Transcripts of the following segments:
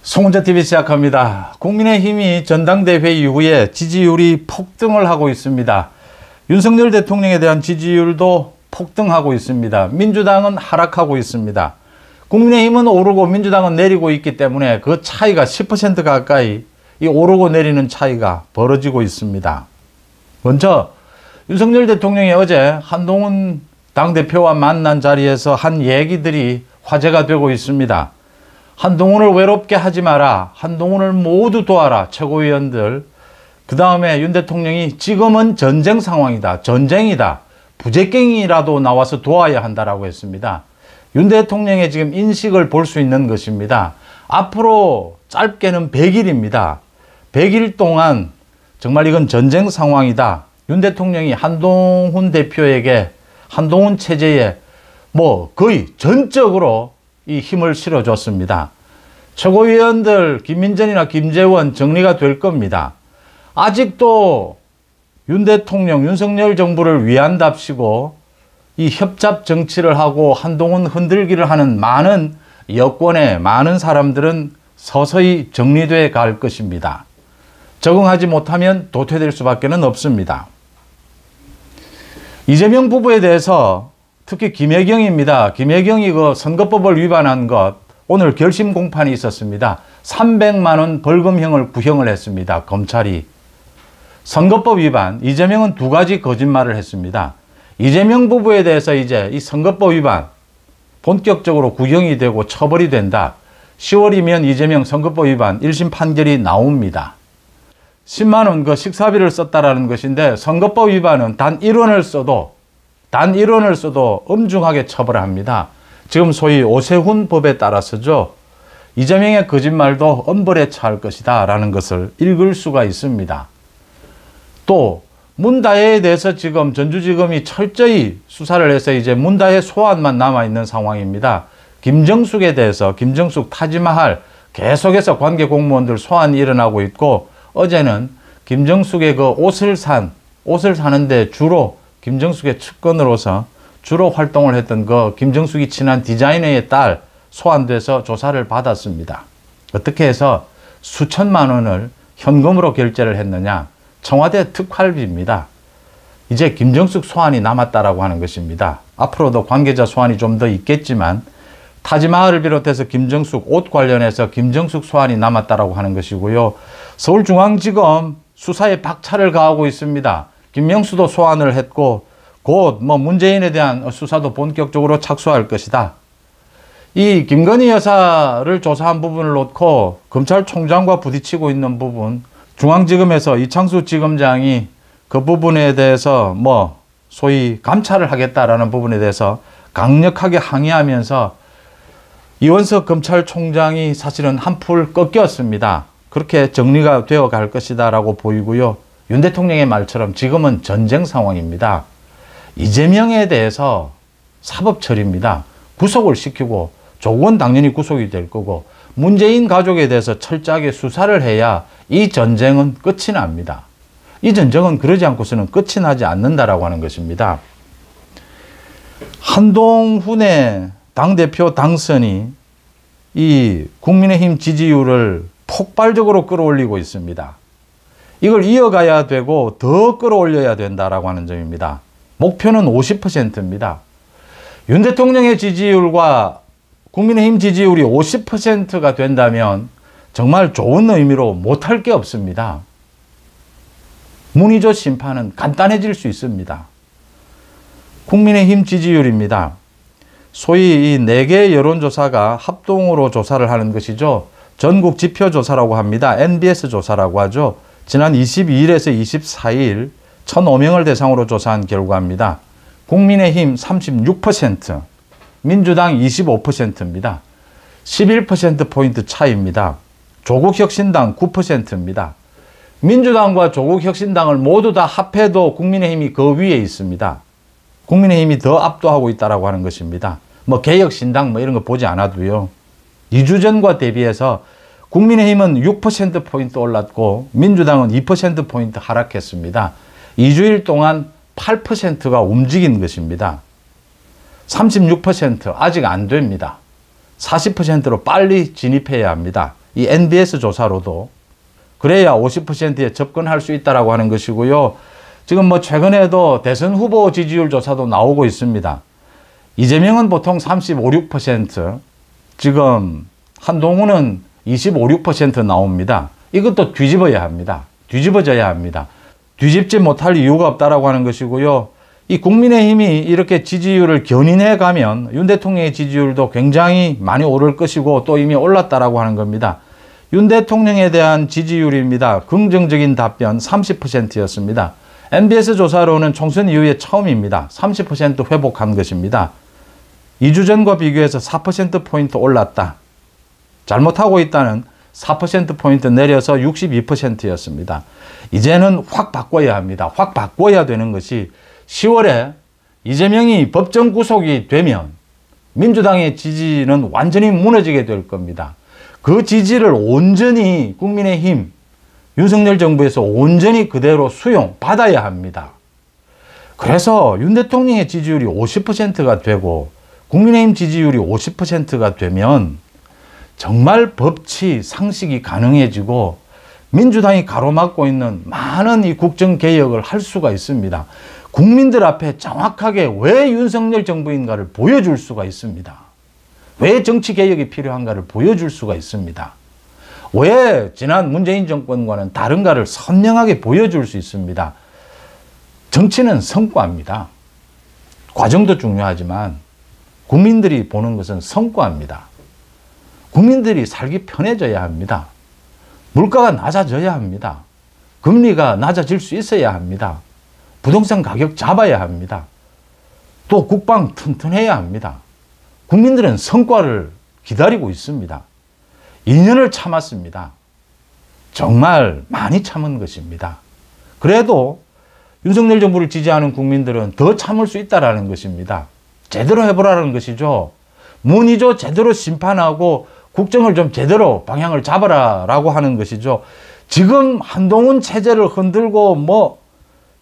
송은재TV 시작합니다. 국민의힘이 전당대회 이후에 지지율이 폭등을 하고 있습니다. 윤석열 대통령에 대한 지지율도 폭등하고 있습니다. 민주당은 하락하고 있습니다. 국민의힘은 오르고 민주당은 내리고 있기 때문에 그 차이가 10% 가까이 이 오르고 내리는 차이가 벌어지고 있습니다. 먼저 윤석열 대통령이 어제 한동훈 당대표와 만난 자리에서 한 얘기들이 화제가 되고 있습니다. 한동훈을 외롭게 하지 마라. 한동훈을 모두 도와라. 최고위원들. 그 다음에 윤 대통령이 지금은 전쟁 상황이다. 전쟁이다. 부재경이라도 나와서 도와야 한다라고 했습니다. 윤 대통령의 지금 인식을 볼 수 있는 것입니다. 앞으로 짧게는 100일입니다. 100일 동안 정말 이건 전쟁 상황이다. 윤 대통령이 한동훈 대표에게 한동훈 체제에 거의 전적으로 이 힘을 실어줬습니다. 최고위원들 김민전이나 김재원 정리가 될 겁니다. 아직도 윤 대통령, 윤석열 정부를 위한답시고 이 협잡 정치를 하고 한동훈 흔들기를 하는 많은 여권의 많은 사람들은 서서히 정리돼 갈 것입니다. 적응하지 못하면 도태될 수밖에 없습니다. 이재명 부부에 대해서 특히 김혜경입니다. 김혜경이 그 선거법을 위반한 것 오늘 결심 공판이 있었습니다. 300만 원 벌금형을 구형을 했습니다. 검찰이. 선거법 위반, 이재명은 2가지 거짓말을 했습니다. 이재명 부부에 대해서 이제 이 선거법 위반 본격적으로 구형이 되고 처벌이 된다. 10월이면 이재명 선거법 위반 1심 판결이 나옵니다. 10만 원 그 식사비를 썼다라는 것인데 선거법 위반은 단 1원을 써도 엄중하게 처벌합니다. 지금 소위 오세훈 법에 따라서죠. 이재명의 거짓말도 엄벌에 처할 것이다 라는 것을 읽을 수가 있습니다. 또 문다혜에 대해서 지금 전주지검이 철저히 수사를 해서 이제 문다혜 소환만 남아있는 상황입니다. 김정숙에 대해서 김정숙 타지마할 계속해서 관계 공무원들 소환이 일어나고 있고 어제는 김정숙의 그 옷을 사는데 주로 김정숙의 측근으로서 주로 활동을 했던 그 김정숙이 친한 디자이너의 딸 소환돼서 조사를 받았습니다. 어떻게 해서 수천만 원을 현금으로 결제를 했느냐? 청와대 특활비입니다. 이제 김정숙 소환이 남았다라고 하는 것입니다. 앞으로도 관계자 소환이 좀 더 있겠지만 타지마할을 비롯해서 김정숙 옷 관련해서 김정숙 소환이 남았다라고 하는 것이고요. 서울중앙지검 수사에 박차를 가하고 있습니다. 김명수도 소환을 했고 곧 문재인에 대한 수사도 본격적으로 착수할 것이다. 이 김건희 여사를 조사한 부분을 놓고 검찰총장과 부딪히고 있는 부분, 중앙지검에서 이창수 지검장이 그 부분에 대해서 소위 감찰을 하겠다라는 부분에 대해서 강력하게 항의하면서 이원석 검찰총장이 사실은 한풀 꺾였습니다. 그렇게 정리가 되어 갈 것이다 라고 보이고요. 윤 대통령의 말처럼 지금은 전쟁 상황입니다. 이재명에 대해서 사법 처리입니다. 구속을 시키고 조국은 당연히 구속이 될 거고 문재인 가족에 대해서 철저하게 수사를 해야 이 전쟁은 끝이 납니다. 이 전쟁은 그러지 않고서는 끝이 나지 않는다라고 하는 것입니다. 한동훈의 당대표 당선이 이 국민의힘 지지율을 폭발적으로 끌어올리고 있습니다. 이걸 이어가야 되고 더 끌어올려야 된다라고 하는 점입니다. 목표는 50%입니다. 윤 대통령의 지지율과 국민의힘 지지율이 50%가 된다면 정말 좋은 의미로 못할 게 없습니다. 문희조 심판은 간단해질 수 있습니다. 국민의힘 지지율입니다. 소위 이 4개 여론조사가 합동으로 조사를 하는 것이죠. 전국 지표조사라고 합니다. NBS 조사라고 하죠. 지난 22일에서 24일 1,005명을 대상으로 조사한 결과입니다. 국민의힘 36%, 민주당 25%입니다. 11%포인트 차이입니다. 조국혁신당 9%입니다. 민주당과 조국혁신당을 모두 다 합해도 국민의힘이 그 위에 있습니다. 국민의힘이 더 압도하고 있다고 하는 것입니다. 개혁신당 이런 거 보지 않아도요. 2주 전과 대비해서 국민의힘은 6%포인트 올랐고 민주당은 2%포인트 하락했습니다. 2주일 동안 8%가 움직인 것입니다. 36% 아직 안 됩니다. 40%로 빨리 진입해야 합니다. 이 NBS 조사로도. 그래야 50%에 접근할 수 있다라고 하는 것이고요. 지금 뭐 최근에도 대선 후보 지지율 조사도 나오고 있습니다. 이재명은 보통 35, 6%, 지금 한동훈은 25, 6% 나옵니다. 이것도 뒤집어야 합니다. 뒤집어져야 합니다. 뒤집지 못할 이유가 없다라고 하는 것이고요. 이 국민의힘이 이렇게 지지율을 견인해 가면 윤 대통령의 지지율도 굉장히 많이 오를 것이고 또 이미 올랐다라고 하는 겁니다. 윤 대통령에 대한 지지율입니다. 긍정적인 답변 30%였습니다. MBS 조사로는 총선 이후에 처음입니다. 30% 회복한 것입니다. 2주 전과 비교해서 4%포인트 올랐다. 잘못하고 있다는 4%포인트 내려서 62%였습니다. 이제는 확 바꿔야 합니다. 확 바꿔야 되는 것이 10월에 이재명이 법정 구속이 되면 민주당의 지지는 완전히 무너지게 될 겁니다. 그 지지를 온전히 국민의힘, 윤석열 정부에서 온전히 그대로 수용받아야 합니다. 그래서 윤 대통령의 지지율이 50%가 되고 국민의힘 지지율이 50%가 되면 정말 법치, 상식이 가능해지고 민주당이 가로막고 있는 많은 이 국정개혁을 할 수가 있습니다. 국민들 앞에 정확하게 왜 윤석열 정부인가를 보여줄 수가 있습니다. 왜 정치개혁이 필요한가를 보여줄 수가 있습니다. 왜 지난 문재인 정권과는 다른가를 선명하게 보여줄 수 있습니다. 정치는 성과입니다. 과정도 중요하지만 국민들이 보는 것은 성과입니다. 국민들이 살기 편해져야 합니다. 물가가 낮아져야 합니다. 금리가 낮아질 수 있어야 합니다. 부동산 가격 잡아야 합니다. 또 국방 튼튼해야 합니다. 국민들은 성과를 기다리고 있습니다. 2년을 참았습니다. 정말 많이 참은 것입니다. 그래도 윤석열 정부를 지지하는 국민들은 더 참을 수 있다는 것입니다. 제대로 해보라는 것이죠. 문의조 제대로 심판하고 국정을 좀 제대로 방향을 잡아라라고 하는 것이죠. 지금 한동훈 체제를 흔들고 뭐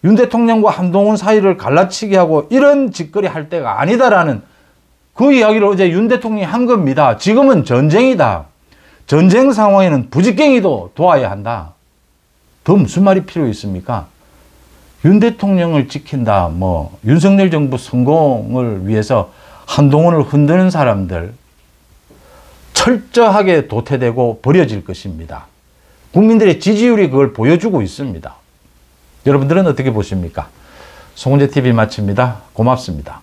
윤 대통령과 한동훈 사이를 갈라치기 하고 이런 짓거리 할 때가 아니다라는 그 이야기를 어제 윤 대통령이 한 겁니다. 지금은 전쟁이다. 전쟁 상황에는 부직갱이도 도와야 한다. 더 무슨 말이 필요 있습니까? 윤 대통령을 지킨다. 뭐 윤석열 정부 성공을 위해서 한동훈을 흔드는 사람들 철저하게 도태되고 버려질 것입니다. 국민들의 지지율이 그걸 보여주고 있습니다. 여러분들은 어떻게 보십니까? 송은재TV 마칩니다. 고맙습니다.